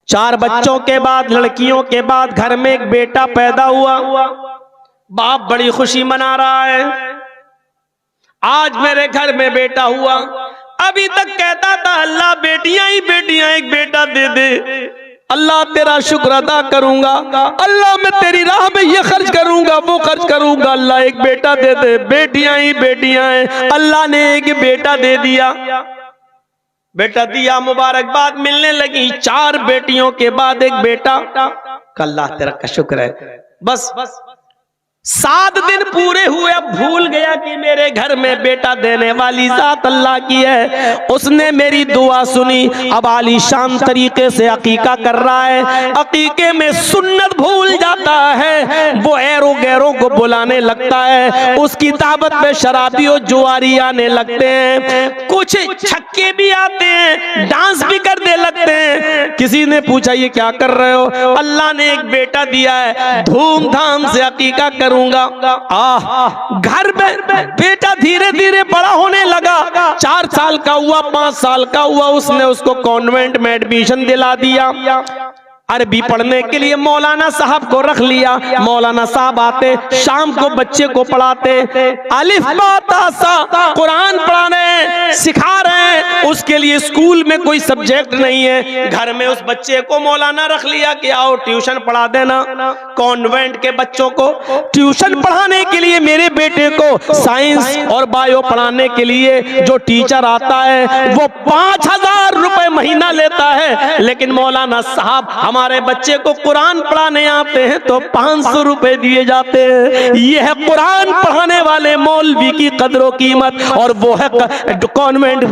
4 बच्चों के बाद, लड़कियों के बाद घर में एक बेटा पैदा हुआ। बाप बड़ी खुशी मना रहा है, आज मेरे घर में बेटा हुआ। अभी तक कहता था अल्लाह बेटियां ही बेटियां, एक बेटा दे दे, अल्लाह तेरा शुक्र अदा करूंगा, अल्लाह मैं तेरी राह में ये खर्च करूंगा, वो खर्च करूंगा, अल्लाह एक बेटा दे दे। बेटियां ही बेटियां हैं, अल्लाह ने एक बेटा दे दिया। बेटा दिया, मुबारकबाद मिलने लगी। 4 बेटियों के बाद एक बेटा। अल्लाह तेरा का शुक्र है। बस 7 दिन पूरे हुए, अब भूल गया कि मेरे घर में बेटा देने वाली जात अल्लाह की है। उसने मेरी दुआ सुनी, अब आलीशान तरीके से अकीका कर रहा है। अकीके में सुन्नत भूल जाता है, वो ऐरों गैरों को बुलाने लगता है, उसकी दावत में शराबी और जुआरी आने लगते हैं, कुछ छक्के भी आते हैं, डांस भी करने लगते हैं। किसी ने पूछा ये क्या कर रहे हो? अल्लाह ने एक बेटा दिया है, धूमधाम से अकीका करूंगा। घर में बेटा धीरे धीरे बड़ा होने लगा। 4 साल का हुआ, 5 साल का हुआ, उसने उसको कॉन्वेंट में एडमिशन दिला दिया। अरबी पढ़ने के लिए मौलाना साहब को रख लिया। मौलाना साहब आते, शाम को बच्चे को पढ़ाते, अलिफ बा ता सा कुरान पढ़ाने सिखा रहे हैं। उसके लिए स्कूल में कोई सब्जेक्ट नहीं है, घर में उस बच्चे को मौलाना रख लिया कि आओ ट्यूशन पढ़ा देना। कॉन्वेंट के बच्चों को ट्यूशन पढ़ाने के लिए, मेरे बेटे को साइंस और बायो पढ़ाने के लिए जो टीचर आता है वो 5000 रुपए महीना लेता है, लेकिन मौलाना साहब हमारे बच्चे को कुरान पढ़ाने आते हैं तो 500 रुपए दिए जाते हैं। यह है कुरान पढ़ाने वाले मौलवी की कदर कीमत। और वो है कॉन्वेंट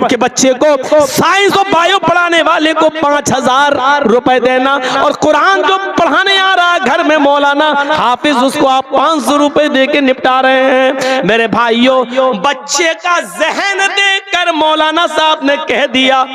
के बच्चे को साइंस और बायो पढ़ाने वाले को 5000 रुपए देना, और कुरान जो पढ़ाने आ रहा है घर में मौलाना हाफिज, उसको आप 500 रुपए दे के निपटा रहे हैं। मेरे भाइयों, बच्चे का जहन देखकर मौलाना साहब ने कह दिया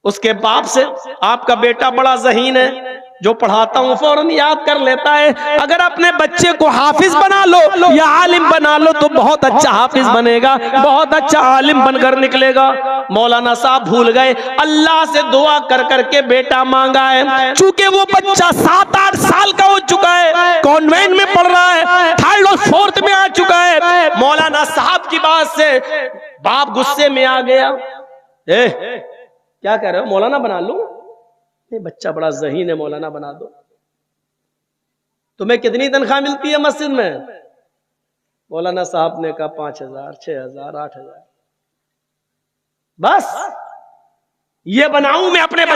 उसके बाप से, आपका बेटा बड़ा ज़हीन है, जो पढ़ाता हूं फौरन याद कर लेता है। अगर अपने बच्चे को हाफिज बना लो या आलिम बना लो तो बहुत अच्छा हाफिज बनेगा, बहुत अच्छा आलिम बनकर निकलेगा। मौलाना साहब भूल गए, अल्लाह से दुआ कर करके बेटा मांगा है। चूंकि वो बच्चा 7-8 साल का हो चुका है, कॉन्वेंट में पढ़ रहा है, 3rd और 4th में आ चुका है। मौलाना साहब की बात से बाप गुस्से में आ गया, क्या कह रहे हो, मौलाना बना लूं? ये बच्चा बड़ा ज़हीन है, मौलाना बना दो। तुम्हें कितनी तनख्वाह मिलती है मस्जिद में? मौलाना साहब ने कहा 5000, 6000, 8000। बस ये बनाऊं मैं अपने